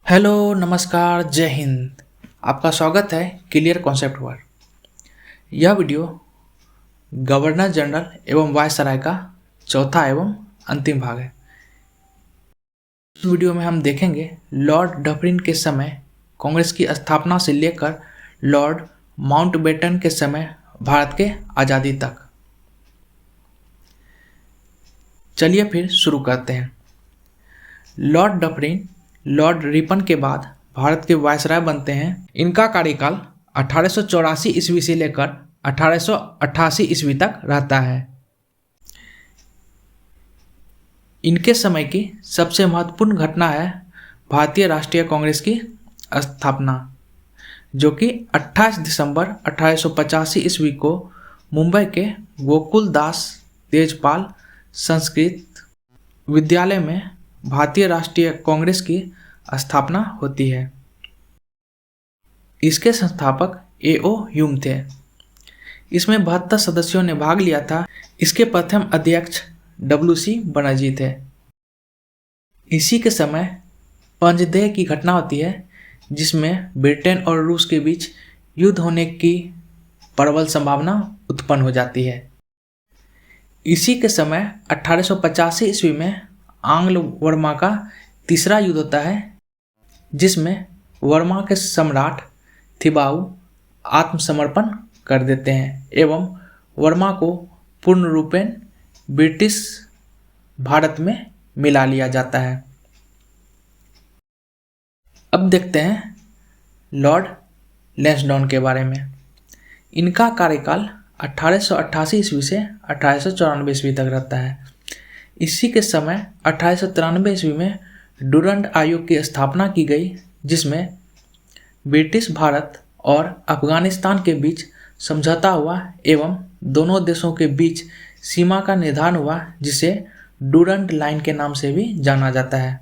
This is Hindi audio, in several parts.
हेलो नमस्कार जय हिंद। आपका स्वागत है क्लियर कॉन्सेप्ट पर। यह वीडियो गवर्नर जनरल एवं वायसराय का चौथा एवं अंतिम भाग है। इस वीडियो में हम देखेंगे लॉर्ड डफरिन के समय कांग्रेस की स्थापना से लेकर लॉर्ड माउंटबेटन के समय भारत के आज़ादी तक। चलिए फिर शुरू करते हैं। लॉर्ड डफरिन लॉर्ड रिपन के बाद भारत के वायसराय बनते हैं। इनका कार्यकाल 1884 ईस्वी से लेकर 1888 ईस्वी तक रहता है। इनके समय की सबसे महत्वपूर्ण घटना है भारतीय राष्ट्रीय कांग्रेस की स्थापना, जो कि 28 दिसंबर 1885 ईस्वी को मुंबई के गोकुलदास तेजपाल संस्कृत विद्यालय में भारतीय राष्ट्रीय कांग्रेस की स्थापना होती है। इसके संस्थापक A.O. ह्यूम थे। इसमें 72 सदस्यों ने भाग लिया था। इसके प्रथम अध्यक्ष W.C. बनर्जी थे। इसी के समय पंजदेह की घटना होती है, जिसमें ब्रिटेन और रूस के बीच युद्ध होने की प्रबल संभावना उत्पन्न हो जाती है। इसी के समय 1885 ईस्वी में आंग्ल वर्मा का तीसरा युद्ध होता है, जिसमें वर्मा के सम्राट थिबाऊ आत्मसमर्पण कर देते हैं एवं वर्मा को पूर्ण रूपेण ब्रिटिश भारत में मिला लिया जाता है। अब देखते हैं लॉर्ड लैंसडाउन के बारे में। इनका कार्यकाल 1888 ईस्वी से 1894 ईस्वी तक रहता है। इसी के समय 1893 ईस्वी में डुरंड आयोग की स्थापना की गई, जिसमें ब्रिटिश भारत और अफगानिस्तान के बीच समझौता हुआ एवं दोनों देशों के बीच सीमा का निर्धारण हुआ, जिसे डुरंड लाइन के नाम से भी जाना जाता है।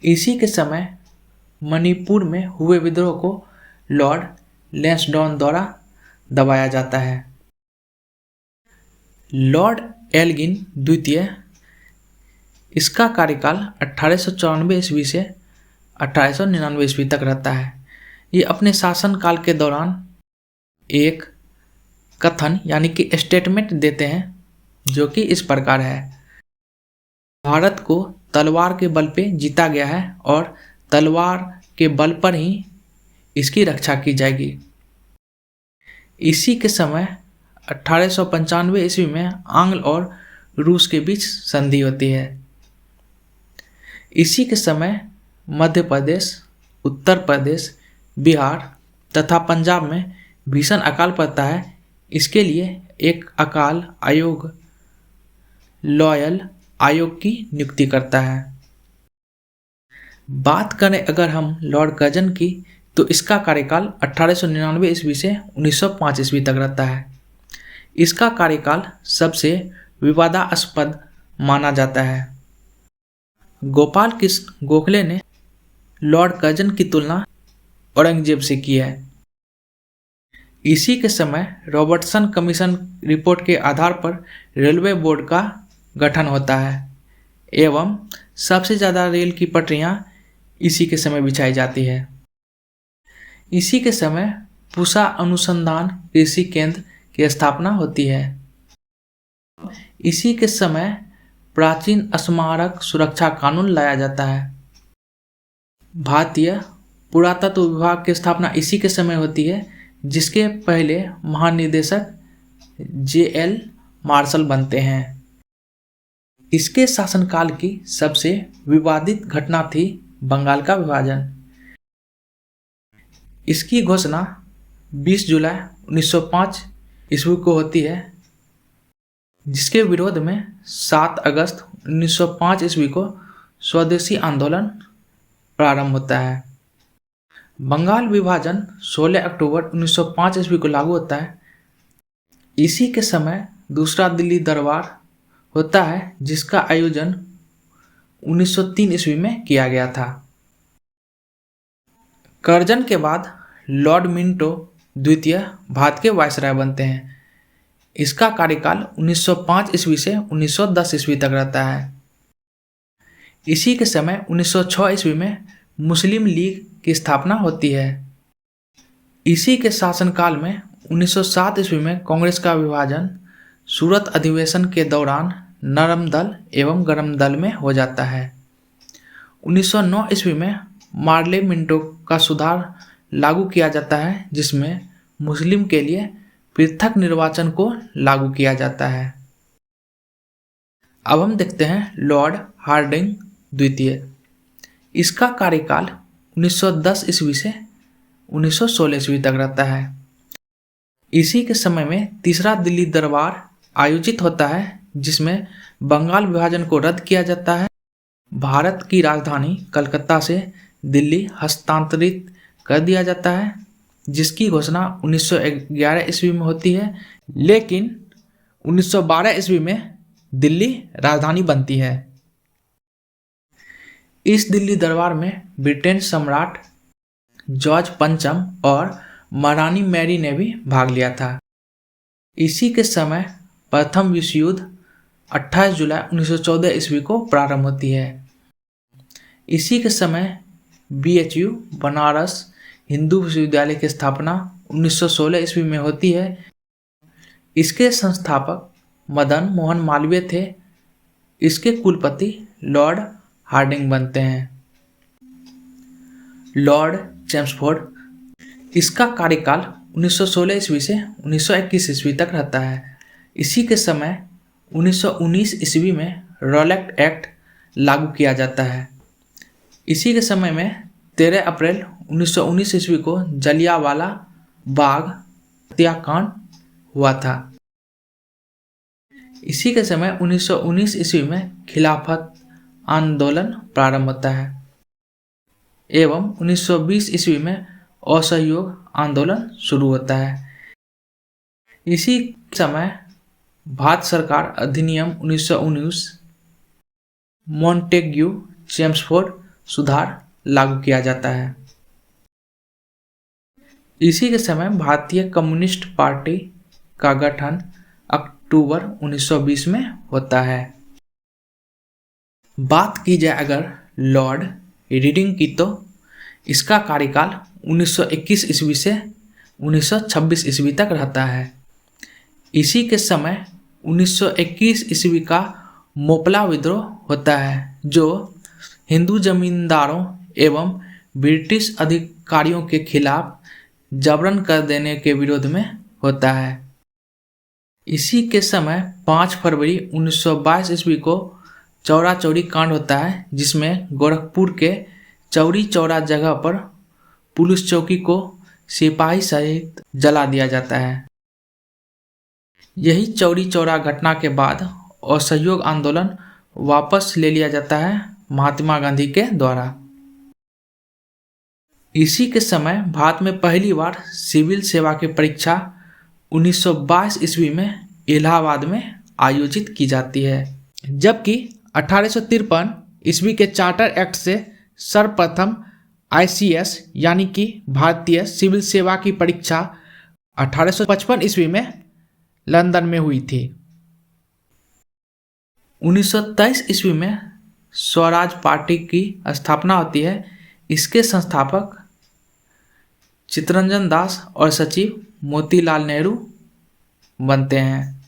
इसी के समय मणिपुर में हुए विद्रोह को लॉर्ड लैंसडाउन द्वारा दबाया जाता है। लॉर्ड एल्गिन द्वितीय, इसका कार्यकाल 1894 ईस्वी से 1899 ईस्वी तक रहता है। ये अपने शासनकाल के दौरान एक कथन यानी कि स्टेटमेंट देते हैं, जो कि इस प्रकार है: भारत को तलवार के बल पे जीता गया है और तलवार के बल पर ही इसकी रक्षा की जाएगी। इसी के समय 1895 ईस्वी में आंग्ल और रूस के बीच संधि होती है। इसी के समय मध्य प्रदेश, उत्तर प्रदेश, बिहार तथा पंजाब में भीषण अकाल पड़ता है। इसके लिए एक अकाल आयोग लॉयल आयोग की नियुक्ति करता है। बात करें अगर हम लॉर्ड कर्जन की, तो इसका कार्यकाल 1899 ईस्वी से 1905 ईस्वी तक रहता है। इसका कार्यकाल सबसे विवादास्पद माना जाता है। गोपाल कृष्ण गोखले ने लॉर्ड कर्जन की तुलना औरंगजेब से की है। इसी के समय रॉबर्टसन कमीशन रिपोर्ट के आधार पर रेलवे बोर्ड का गठन होता है एवं सबसे ज़्यादा रेल की पटरियां इसी के समय बिछाई जाती है। इसी के समय पूसा अनुसंधान कृषि केंद्र की स्थापना होती है। इसी के समय प्राचीन स्मारक सुरक्षा कानून लाया जाता है। भारतीय पुरातत्व विभाग की स्थापना इसी के समय होती है, जिसके पहले महानिदेशक J.L. मार्शल बनते हैं। इसके शासनकाल की सबसे विवादित घटना थी बंगाल का विभाजन। इसकी घोषणा 20 जुलाई 1905 ईस्वी को होती है, जिसके विरोध में 7 अगस्त 1905 ईस्वी को स्वदेशी आंदोलन प्रारंभ होता है। बंगाल विभाजन 16 अक्टूबर 1905 ईस्वी को लागू होता है। इसी के समय दूसरा दिल्ली दरबार होता है, जिसका आयोजन 1903 ईस्वी में किया गया था। कर्जन के बाद लॉर्ड मिंटो द्वितीय भारत के वायसराय बनते हैं। इसका कार्यकाल 1905 ईस्वी से 1910 ईस्वी तक रहता है। इसी के समय 1906 ईस्वी में मुस्लिम लीग की स्थापना होती है। इसी के शासनकाल में 1907 ईस्वी में कांग्रेस का विभाजन सूरत अधिवेशन के दौरान नरम दल एवं गरम दल में हो जाता है। 1909 ईस्वी में मार्ले मिंटो का सुधार लागू किया जाता है, जिसमें मुस्लिम के लिए पृथक निर्वाचन को लागू किया जाता है। अब हम देखते हैं लॉर्ड हार्डिंग द्वितीय। इसका कार्यकाल 1910 ईस्वी से 1916 ईस्वी तक रहता है। इसी के समय में तीसरा दिल्ली दरबार आयोजित होता है, जिसमें बंगाल विभाजन को रद्द किया जाता है। भारत की राजधानी कलकत्ता से दिल्ली हस्तांतरित कर दिया जाता है, जिसकी घोषणा 1911 ईस्वी में होती है, लेकिन 1912 ईस्वी में दिल्ली राजधानी बनती है। इस दिल्ली दरबार में ब्रिटेन सम्राट जॉर्ज पंचम और महारानी मैरी ने भी भाग लिया था। इसी के समय प्रथम विश्व युद्ध 28 जुलाई 1914 ईस्वी को प्रारंभ होती है। इसी के समय BHU बनारस हिंदू विश्वविद्यालय की स्थापना 1916 ईस्वी में होती है। इसके संस्थापक मदन मोहन मालवीय थे। इसके कुलपति लॉर्ड हार्डिंग बनते हैं। लॉर्ड चेम्सफोर्ड, इसका कार्यकाल 1916 ईस्वी से 1921 ईस्वी तक रहता है। इसी के समय 1919 ईस्वी में रॉलेट एक्ट लागू किया जाता है। इसी के समय में 13 अप्रैल 1919 ईस्वी को जलियांवाला बाग हत्याकांड हुआ था। इसी के समय 1919 ईस्वी में खिलाफत आंदोलन प्रारंभ होता है एवं 1920 ईस्वी में असहयोग आंदोलन शुरू होता है। इसी समय भारत सरकार अधिनियम 1919 मॉन्टेग्यू चेम्सफोर्ड सुधार लागू किया जाता है। इसी के समय भारतीय कम्युनिस्ट पार्टी का गठन अक्टूबर 1920 में होता है। बात की जाए अगर लॉर्ड रीडिंग की, तो इसका कार्यकाल 1921 ईस्वी से 1926 ईस्वी तक रहता है। इसी के समय 1921 ईस्वी का मोपला विद्रोह होता है, जो हिंदू जमींदारों एवं ब्रिटिश अधिकारियों के खिलाफ जबरन कर देने के विरोध में होता है। इसी के समय 5 फरवरी 1922 ईस्वी को चौरा चौरी कांड होता है, जिसमें गोरखपुर के चौरी चौरा जगह पर पुलिस चौकी को सिपाही सहित जला दिया जाता है। यही चौरी चौरा घटना के बाद असहयोग आंदोलन वापस ले लिया जाता है महात्मा गांधी के द्वारा। इसी के समय भारत में पहली बार सिविल सेवा की परीक्षा 1922 ईस्वी में इलाहाबाद में आयोजित की जाती है, जबकि 1853 ईस्वी के चार्टर एक्ट से सर्वप्रथम ICS यानी कि भारतीय सिविल सेवा की परीक्षा 1855 ईस्वी में लंदन में हुई थी। 1923 ईस्वी में स्वराज पार्टी की स्थापना होती है। इसके संस्थापक चित्तरंजन दास और सचिव मोतीलाल नेहरू बनते हैं।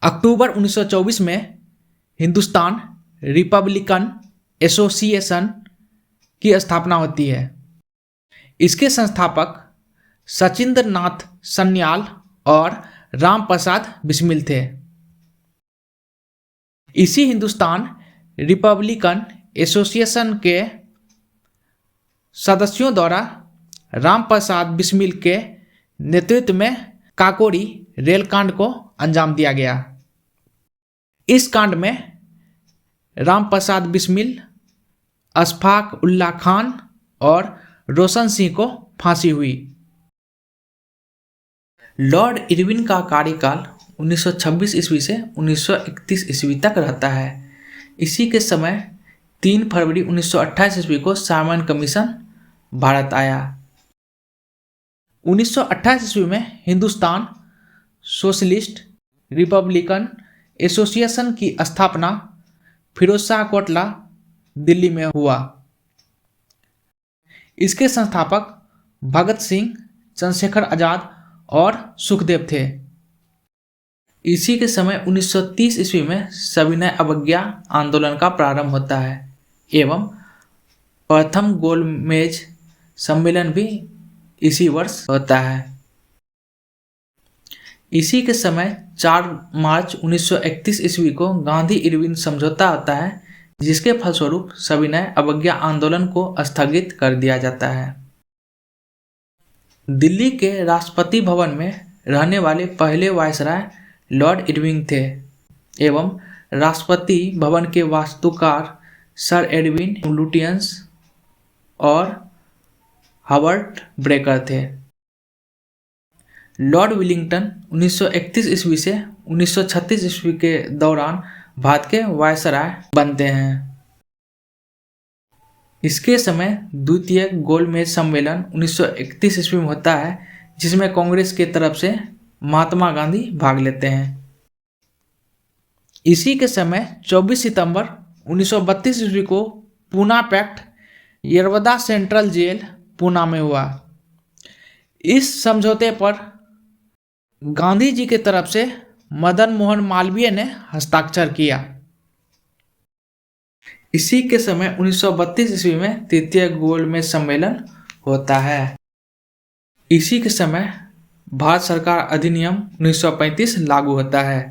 अक्टूबर 1924 में हिंदुस्तान रिपब्लिकन एसोसिएशन की स्थापना होती है। इसके संस्थापक सचिंद्र नाथ सन्याल और राम प्रसाद बिस्मिल थे। इसी हिंदुस्तान रिपब्लिकन एसोसिएशन के सदस्यों द्वारा राम प्रसाद बिस्मिल के नेतृत्व में काकोरी रेलकांड को अंजाम दिया गया। इस कांड में राम प्रसाद बिस्मिल, अशफाक उल्लाह खान और रोशन सिंह को फांसी हुई। लॉर्ड इरविन का कार्यकाल 1926 ईस्वी से 1931 ईस्वी तक रहता है। इसी के समय 3 फरवरी 1928 ईस्वी को साइमन कमीशन भारत आया। 1928 ईस्वी में हिंदुस्तान सोशलिस्ट रिपब्लिकन एसोसिएशन की स्थापना फिरोज शाह कोटला दिल्ली में हुआ। इसके संस्थापक भगत सिंह, चंद्रशेखर आजाद और सुखदेव थे। इसी के समय 1930 ईस्वी में सविनय अवज्ञा आंदोलन का प्रारंभ होता है एवं प्रथम गोलमेज सम्मेलन भी इसी वर्ष होता है। इसी के समय 4 मार्च 1931 ईस्वी को गांधी इरविन समझौता होता है, जिसके फलस्वरूप सविनय अवज्ञा आंदोलन को स्थगित कर दिया जाता है। दिल्ली के राष्ट्रपति भवन में रहने वाले पहले वायसराय लॉर्ड इरविन थे एवं राष्ट्रपति भवन के वास्तुकार सर एडविन लुटियंस और हावर्ड ब्रेकर थे। लॉर्ड विलिंगटन 1931 ईस्वी से 1936 ईस्वी के दौरान भारत के वायसराय बनते हैं। इसके समय द्वितीय गोलमेज सम्मेलन 1931 ईस्वी में होता है, जिसमें कांग्रेस के तरफ से महात्मा गांधी भाग लेते हैं। इसी के समय 24 सितंबर 1932 ईस्वी को Poona pact Yerwada central jail Poona में हुआ। इस समझौते पर गांधी जी के तरफ से मदन मोहन मालवीय ने हस्ताक्षर किया। इसी के समय 1932 ईस्वी में तृतीय गोलमेज सम्मेलन होता है। इसी के समय भारत सरकार अधिनियम 1935 लागू होता है।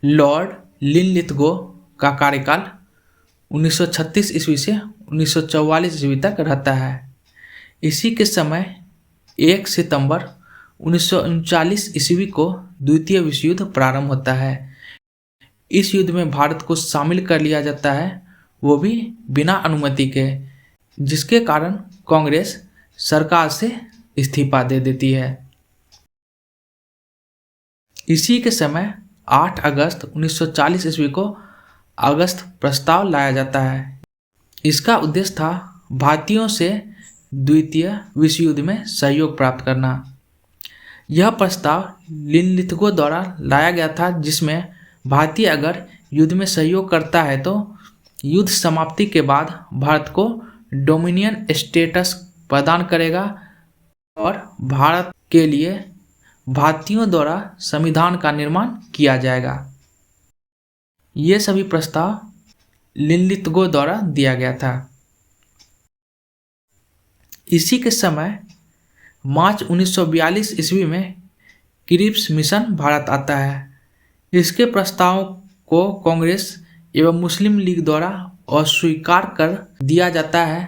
लॉर्ड लिनलिथगो का कार्यकाल 1936 ईस्वी से 1944 ईस्वी तक रहता है। इसी के समय 1 सितंबर 1939 ईस्वी को द्वितीय विश्व युद्ध प्रारंभ होता है। इस युद्ध में भारत को शामिल कर लिया जाता है, वो भी बिना अनुमति के, जिसके कारण कांग्रेस सरकार से इस्तीफा दे देती है। इसी के समय 8 अगस्त 1940 ईस्वी को अगस्त प्रस्ताव लाया जाता है। इसका उद्देश्य था भारतीयों से द्वितीय विश्व युद्ध में सहयोग प्राप्त करना। यह प्रस्ताव लिनलिथगो द्वारा लाया गया था, जिसमें भारतीय अगर युद्ध में सहयोग करता है तो युद्ध समाप्ति के बाद भारत को डोमिनियन स्टेटस प्रदान करेगा और भारत के लिए भारतीयों द्वारा संविधान का निर्माण किया जाएगा। ये सभी प्रस्ताव लिनलिथगो द्वारा दिया गया था। इसी के समय मार्च 1942 ईस्वी में क्रिप्स मिशन भारत आता है। इसके प्रस्ताव को कांग्रेस एवं मुस्लिम लीग द्वारा अस्वीकार कर दिया जाता है।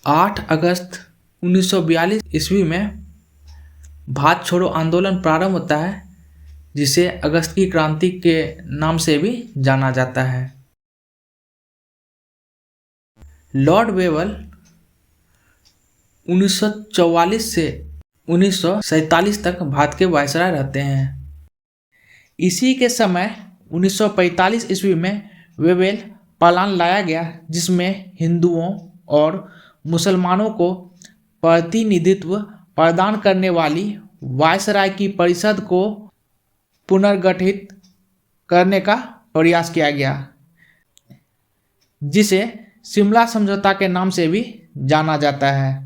8 अगस्त 1942 ईस्वी में भारत छोड़ो आंदोलन प्रारंभ होता है, जिसे अगस्त की क्रांति के नाम से भी जाना जाता है। लॉर्ड वेवल 1944 से 1947 तक भारत के वायसराय रहते हैं। इसी के समय 1945 ईस्वी में वेवेल प्लान लाया गया, जिसमें हिंदुओं और मुसलमानों को प्रतिनिधित्व प्रदान करने वाली वायसराय की परिषद को पुनर्गठित करने का प्रयास किया गया, जिसे शिमला समझौता के नाम से भी जाना जाता है।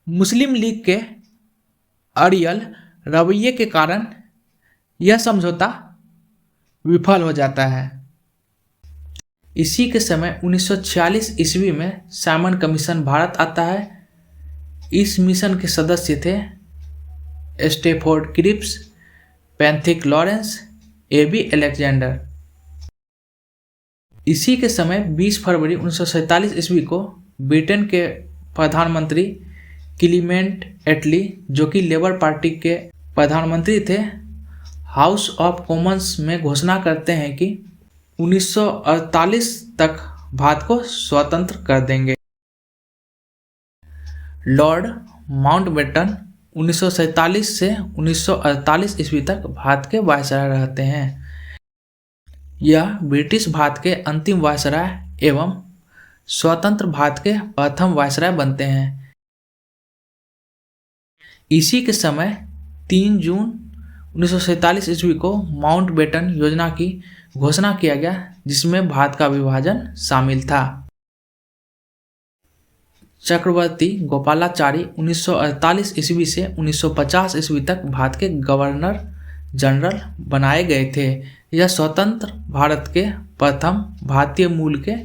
मुस्लिम लीग के अड़ियल रवैये के कारण यह समझौता विफल हो जाता है। इसी के समय 1946 ईस्वी में साइमन कमीशन भारत आता है। इस मिशन के सदस्य थे Stafford Cripps, Pethick Lawrence, A B Alexander. इसी के समय 20 फरवरी 1947 ईस्वी को ब्रिटेन के प्रधानमंत्री क्लीमेंट एटली, जो कि लेबर पार्टी के प्रधानमंत्री थे, हाउस ऑफ कॉमन्स में घोषणा करते हैं कि 1948 तक भारत को स्वतंत्र कर देंगे। लॉर्ड माउंटबेटन 1947 से 1948 ईस्वी तक भारत के वायसराय रहते हैं। यह ब्रिटिश भारत के अंतिम वायसराय एवं स्वतंत्र भारत के प्रथम वायसराय बनते हैं। इसी के समय 3 जून 1947 ईस्वी को माउंटबेटन योजना की घोषणा किया गया, जिसमें भारत का विभाजन शामिल था। चक्रवर्ती गोपालाचारी 1948 ईस्वी से 1950 ईस्वी तक भारत के गवर्नर जनरल बनाए गए थे। यह स्वतंत्र भारत के प्रथम भारतीय मूल के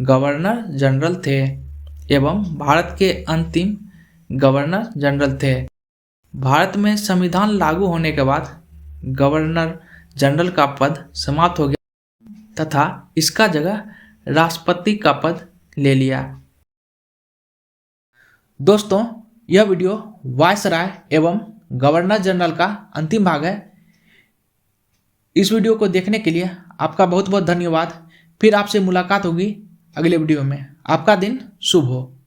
गवर्नर जनरल थे एवं भारत के अंतिम गवर्नर जनरल थे। भारत में संविधान लागू होने के बाद गवर्नर जनरल का पद समाप्त हो गया तथा इसका जगह राष्ट्रपति का पद ले लिया। दोस्तों, यह वीडियो वायसराय एवं गवर्नर जनरल का अंतिम भाग है। इस वीडियो को देखने के लिए आपका बहुत बहुत धन्यवाद। फिर आपसे मुलाकात होगी अगले वीडियो में। आपका दिन शुभ हो।